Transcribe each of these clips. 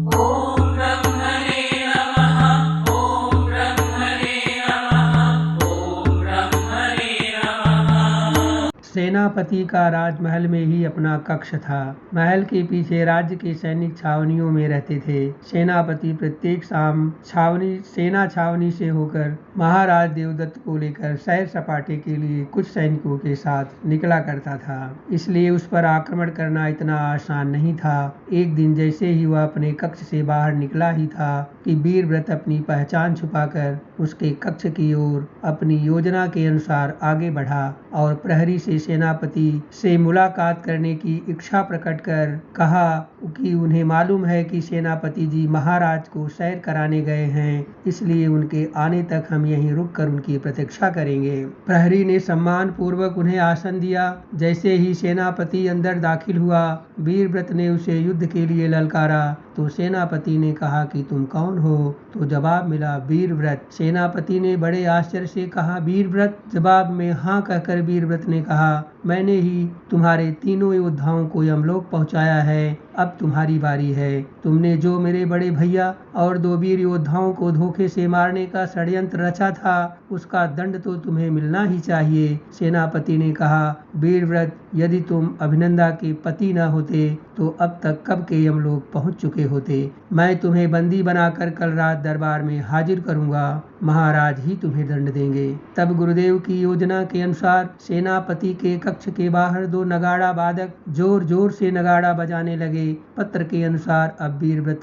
ओम ब्रह्मणे नमः। ओम ब्रह्मणे नमः। ओम ब्रह्मणे नमः। सेनापति का राजमहल में ही अपना कक्ष था। महल के पीछे राज्य के सैनिक छावनियों में रहते थे। सेनापति प्रत्येक शाम सेना छावनी से होकर महाराज देवदत्त को लेकर सैर सपाटे के लिए कुछ सैनिकों के साथ निकला करता था, इसलिए उस पर आक्रमण करना इतना आसान नहीं था। एक दिन जैसे ही वह अपने कक्ष से बाहर निकला ही था कि वीरव्रत अपनी पहचान छुपाकर उसके कक्ष की ओर अपनी योजना के अनुसार आगे बढ़ा और प्रहरी से सेनापति से मुलाकात करने की इच्छा प्रकट कर कहा कि उन्हें मालूम है कि सेनापति जी महाराज को सैर कराने गए हैं, इसलिए उनके आने तक हम यहीं रुककर उनकी प्रतीक्षा करेंगे। प्रहरी ने सम्मान पूर्वक उन्हें आसन दिया। जैसे ही सेनापति अंदर दाखिल हुआ, वीरव्रत ने उसे युद्ध के लिए ललकारा तो सेनापति ने कहा कि तुम कौन हो? तो जवाब मिला वीरव्रत। सेनापति ने बड़े आश्चर्य से कहा वीरव्रत? जवाब में हाँ कहकर वीरव्रत ने कहा मैंने ही तुम्हारे तीनों योद्धाओं को यमलोक पहुंचाया है, अब तुम्हारी बारी है। तुमने जो मेरे बड़े भैया और 2 वीर योद्धाओं को धोखे से मारने का षड्यंत्र रचा था, उसका दंड तो तुम्हें मिलना ही चाहिए। सेनापति ने कहा वीरव्रत, यदि तुम अभिनंदा के पति न होते तो अब तक कब के यमलोक पहुंच चुके होते। मैं तुम्हें बंदी बनाकर कल रात दरबार में हाजिर करूंगा, महाराज ही तुम्हें दंड देंगे। तब गुरुदेव की योजना के अनुसार सेनापति के कक्ष के बाहर 2 नगाड़ा वादक जोर जोर से नगाड़ा बजाने लगे। पत्र के अनुसार अब वीरव्रत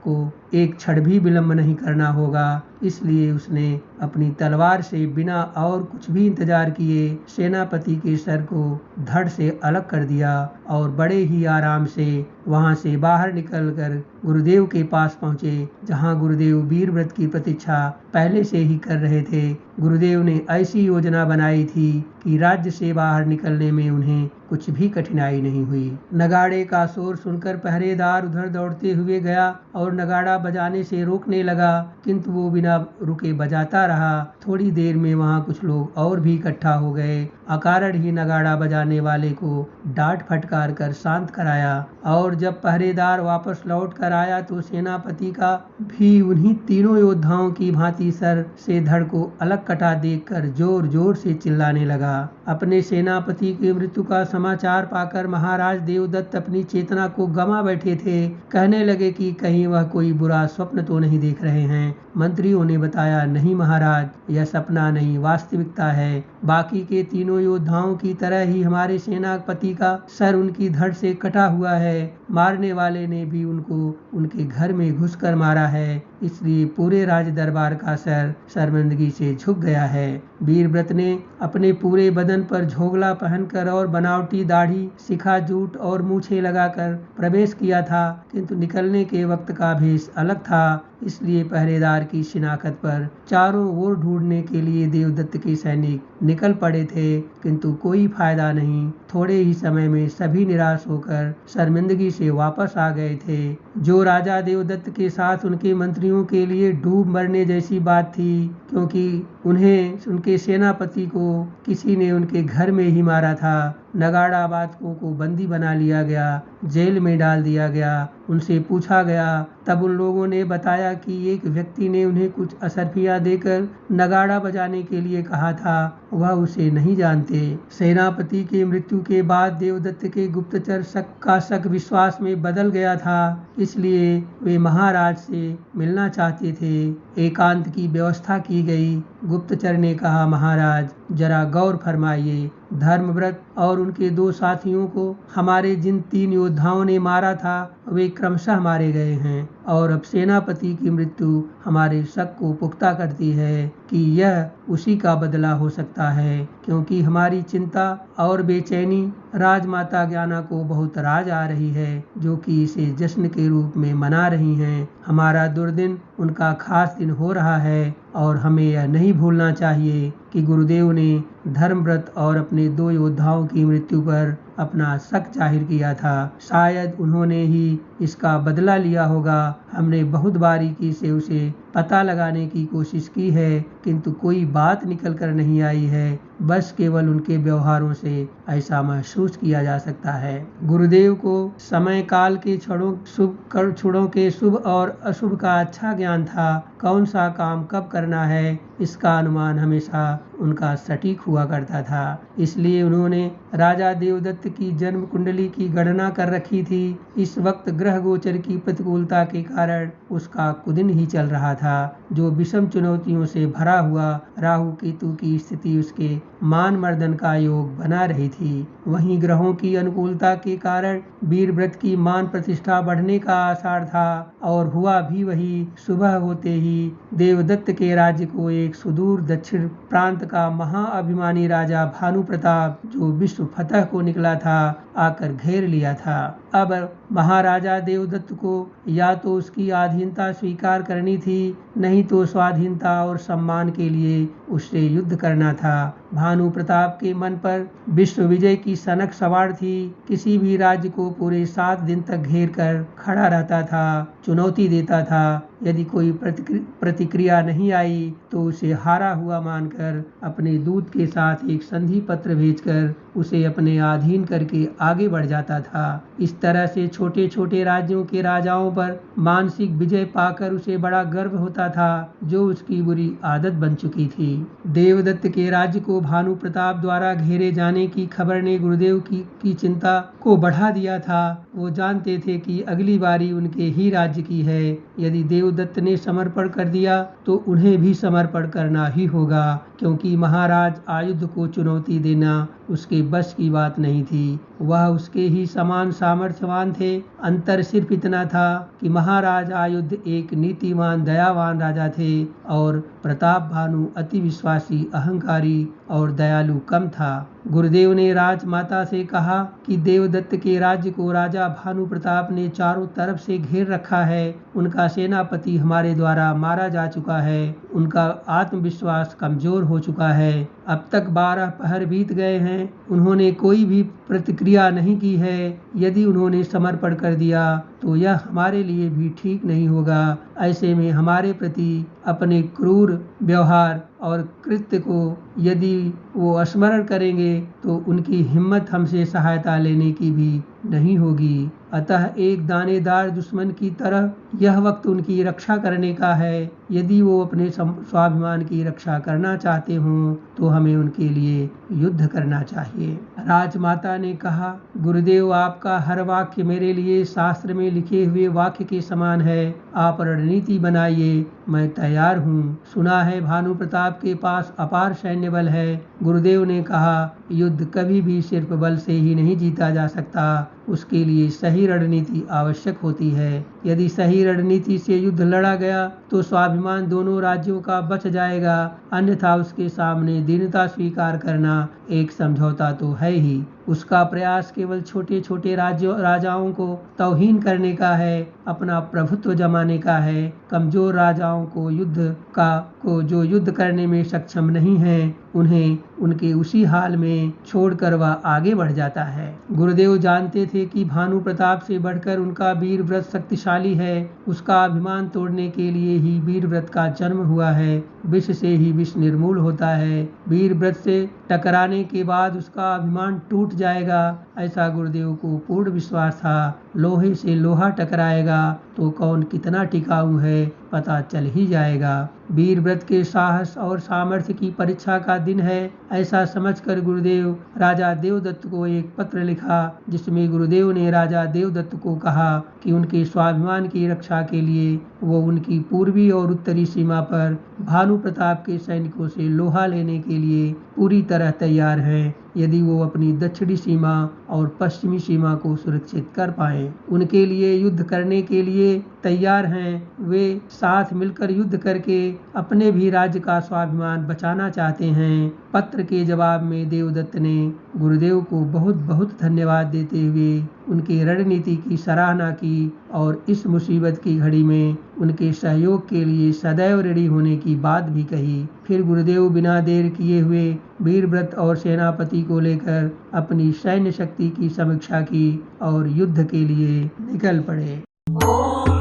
को एक क्षण भी विलंब नहीं करना होगा, इसलिए उसने अपनी तलवार से बिना और कुछ भी इंतजार किए सेनापति के सर को धड़ से अलग कर दिया और बड़े ही आराम से वहां से बाहर निकलकर गुरुदेव के पास पहुंचे, जहां गुरुदेव वीरव्रत की प्रतीक्षा पहले से ही कर रहे थे। गुरुदेव ने ऐसी योजना बनाई थी कि राज्य से बाहर निकलने में उन्हें कुछ भी कठिनाई नहीं हुई। नगाड़े का शोर सुनकर पहरेदार उधर दौड़ते हुए गया और नगाड़ा बजाने से रोकने लगा, किंतु वो बिना रुके बजाता रहा। थोड़ी देर में वहां कुछ लोग और भी इकट्ठा हो गए। अकारण ही नगाड़ा बजाने वाले को डांट फटकार कर शांत कराया और जब पहरेदार वापस लौट कर आया तो सेनापति का भी उन्हीं तीनों योद्धाओं की भांति सर से धड़ को अलग कटा देखकर जोर जोर से चिल्लाने लगा। अपने सेनापति की मृत्यु का समाचार पाकर महाराज देवदत्त अपनी चेतना को गंवा बैठे थे। कहने लगे कि कहीं वह कोई बुरा स्वप्न तो नहीं देख रहे हैं। मंत्रियों ने बताया नहीं महाराज, यह सपना नहीं वास्तविकता है। बाकी के तीनों योद्धाओं की तरह ही हमारे सेनापति का सर उनकी धड़ से कटा हुआ है। मारने वाले ने भी उनको उनके घर में घुसकर मारा है, इसलिए पूरे राज दरबार का सर शर्मिंदगी से झुक गया है। वीरव्रत ने अपने पूरे बदन पर झोगला पहनकर और बनावटी दाढ़ी, शिखा, जूट और मूछें लगाकर प्रवेश किया था, किंतु निकलने के वक्त का भेष अलग था, इसलिए पहरेदार की शिनाख्त पर चारों ओर ढूंढने के लिए देवदत्त के सैनिक निकल पड़े थे, किंतु कोई फायदा नहीं। थोड़े ही समय में सभी निराश होकर शर्मिंदगी से वापस आ गए थे। जो राजा देवदत्त के साथ उनके मंत्रियों के लिए डूब मरने जैसी बात थी, क्योंकि उन्हें उनके सेनापति को किसी ने उनके घर में ही मारा था। नगाड़ा वादकों को बंदी बना लिया गया, जेल में डाल दिया गया। उनसे पूछा गया, तब उन लोगों ने बताया कि एक व्यक्ति ने उन्हें कुछ असरफियां देकर नगाड़ा बजाने के लिए कहा था, वह उसे नहीं जानते। सेनापति की मृत्यु के बाद देवदत्त के गुप्तचर शक विश्वास में बदल गया था, इसलिए वे महाराज से मिलना चाहते थे। एकांत की व्यवस्था की गई। गुप्तचर ने कहा महाराज जरा गौर फरमाइए, धर्मव्रत और उनके 2 साथियों को हमारे जिन 3 योद्धाओं ने मारा था वे क्रमशः मारे गए हैं और अब सेनापति की मृत्यु हमारे शक को पुख्ता करती है कि यह उसी का बदला हो सकता है, क्योंकि हमारी चिंता और बेचैनी राजमाता ज्ञाना को बहुत राज आ रही है, जो कि इसे जश्न के रूप में मना रही हैं। हमारा दुर्दिन उनका खास दिन हो रहा है और हमें यह नहीं भूलना चाहिए कि गुरुदेव ने धर्मव्रत और अपने 2 योद्धाओं की मृत्यु पर अपना शक जाहिर किया था। शायद उन्होंने ही इसका बदला लिया होगा। हमने बहुत बारीकी से उसे पता लगाने की कोशिश की है, किंतु कोई बात निकल कर नहीं आई है। बस केवल उनके व्यवहारों से ऐसा महसूस किया जा सकता है। गुरुदेव को समय काल के क्षणों के शुभ और अशुभ का अच्छा ज्ञान था। कौन सा काम कब करना है, इसका अनुमान हमेशा उनका सटीक हुआ करता था। इसलिए उन्होंने राजा देवदत्त की जन्म कुंडली की गणना कर रखी थी। इस वक्त ग्रह गोचर की प्रतिकूलता के कारण उसका कुदिन ही चल रहा था, जो विषम चुनौतियों से भरा हुआ। राहु केतु की स्थिति उसके मान मर्दन का योग बना रही थी। वहीं ग्रहों की अनुकूलता के कारण वीरव्रत की मान प्रतिष्ठा बढ़ने का आसार था, और हुआ भी वही। सुबह होते ही देवदत्त के राज्य को एक सुदूर दक्षिण प्रांत का महाअभिमानी राजा भानु प्रताप, जो विश्व फतह को निकला था, आकर घेर लिया था। अब महाराजा देवदत्त को या तो उसकी अधीनता स्वीकार करनी थी, नहीं तो स्वाधीनता और सम्मान के लिए उससे युद्ध करना था। भानु प्रताप के मन पर विश्व विजय की सनक सवार थी। किसी भी राज्य को पूरे 7 दिन तक घेर कर खड़ा रहता था, चुनौती देता था। यदि कोई प्रतिक्रिया नहीं आई तो उसे हारा हुआ मानकर अपने दूत के साथ एक संधि पत्र भेजकर उसे अपने अधीन करके आगे बढ़ जाता था। इस तरह से छोटे छोटे राज्यों के राजाओं पर मानसिक विजय पाकर उसे बड़ा गर्व होता था, जो उसकी बुरी आदत बन चुकी थी। देवदत्त के राज्य को भानु प्रताप द्वारा घेरे जाने की खबर ने गुरुदेव की चिंता को बढ़ा दिया था। वो जानते थे कि अगली बारी उनके ही राज्य की है। यदि देवदत्त ने समर्पण कर दिया तो उन्हें भी समर्पण करना ही होगा, क्योंकि महाराज आयुध को चुनौती देना उसके बस की बात नहीं थी। वह उसके ही समान सामर्थ्यवान थे। अंतर सिर्फ इतना था कि महाराज आयुध एक नीतिवान दयावान राजा थे, और प्रताप भानु अति विश्वासी, अहंकारी और दयालु कम था। गुरुदेव ने राजमाता से कहा कि देवदत्त के राज्य को राजा भानु प्रताप ने चारों तरफ से घेर रखा है। उनका सेनापति हमारे द्वारा मारा जा चुका है। उनका आत्मविश्वास कमजोर हो चुका है। अब तक 12 पहर बीत गए हैं, उन्होंने कोई भी प्रतिक्रिया नहीं की है। यदि उन्होंने समर्पण कर दिया तो यह हमारे लिए भी ठीक नहीं होगा। ऐसे में हमारे प्रति अपने क्रूर व्यवहार और कृत्य को यदि वो स्मरण करेंगे तो उनकी हिम्मत हमसे सहायता लेने की भी नहीं होगी। अतः एक दानेदार दुश्मन की तरह यह वक्त उनकी रक्षा करने का है। यदि वो अपने स्वाभिमान की रक्षा करना चाहते हों तो हमें उनके लिए युद्ध करना चाहिए। राजमाता ने कहा, गुरुदेव आपका हर वाक्य मेरे लिए शास्त्र में लिखे हुए वाक्य के समान है। आप रणनीति बनाइए, मैं तैयार हूँ। सुना है भानु प्रताप के पास अपार सैन्य बल है। गुरुदेव ने कहा, युद्ध कभी भी सिर्फ बल से ही नहीं जीता जा सकता, उसके लिए सही रणनीति आवश्यक होती है। यदि सही रणनीति से युद्ध लड़ा गया तो स्वाभिमान दोनों राज्यों का बच जाएगा, अन्यथा उसके सामने दीनता स्वीकार करना एक समझौता तो है ही। उसका प्रयास केवल छोटे छोटे राजाओं को तौहीन करने का है, अपना प्रभुत्व जमाने का है। कमजोर राजाओं को जो युद्ध करने में सक्षम नहीं है, उन्हें उनके उसी हाल में छोड़कर वह आगे बढ़ जाता है। गुरुदेव जानते थे कि भानु प्रताप से बढ़कर उनका वीरव्रत शक्तिशाली है। उसका अभिमान तोड़ने के लिए ही वीरव्रत का जन्म हुआ है। विष से ही विष निर्मूल होता है। वीरव्रत से टकराने के बाद उसका अभिमान टूट जाएगा, ऐसा गुरुदेव को पूर्ण विश्वास था। लोहे से लोहा टकराएगा तो कौन कितना टिकाऊ है पता चल ही जाएगा। वीरव्रत के साहस और सामर्थ्य की परीक्षा का दिन है, ऐसा समझकर गुरुदेव राजा देवदत्त को एक पत्र लिखा, जिसमें गुरुदेव ने राजा देवदत्त को कहा कि उनके स्वाभिमान की रक्षा के लिए वो उनकी पूर्वी और उत्तरी सीमा पर भानु प्रताप के सैनिकों से लोहा लेने के लिए पूरी तरह तैयार हैं, यदि वो अपनी दक्षिणी सीमा और पश्चिमी सीमा को सुरक्षित कर पाएं। उनके लिए युद्ध करने के लिए तैयार हैं। वे साथ मिलकर युद्ध करके अपने भी राज्य का स्वाभिमान बचाना चाहते हैं। पत्र के जवाब में देवदत्त ने गुरुदेव को बहुत बहुत धन्यवाद देते हुए उनकी रणनीति की सराहना की और इस मुसीबत की घड़ी में उनके सहयोग के लिए सदैव ऋणी होने की बात भी कही। फिर गुरुदेव बिना देर किए हुए वीरव्रत और सेनापति को लेकर अपनी सैन्य शक्ति की समीक्षा की और युद्ध के लिए निकल पड़े। ओम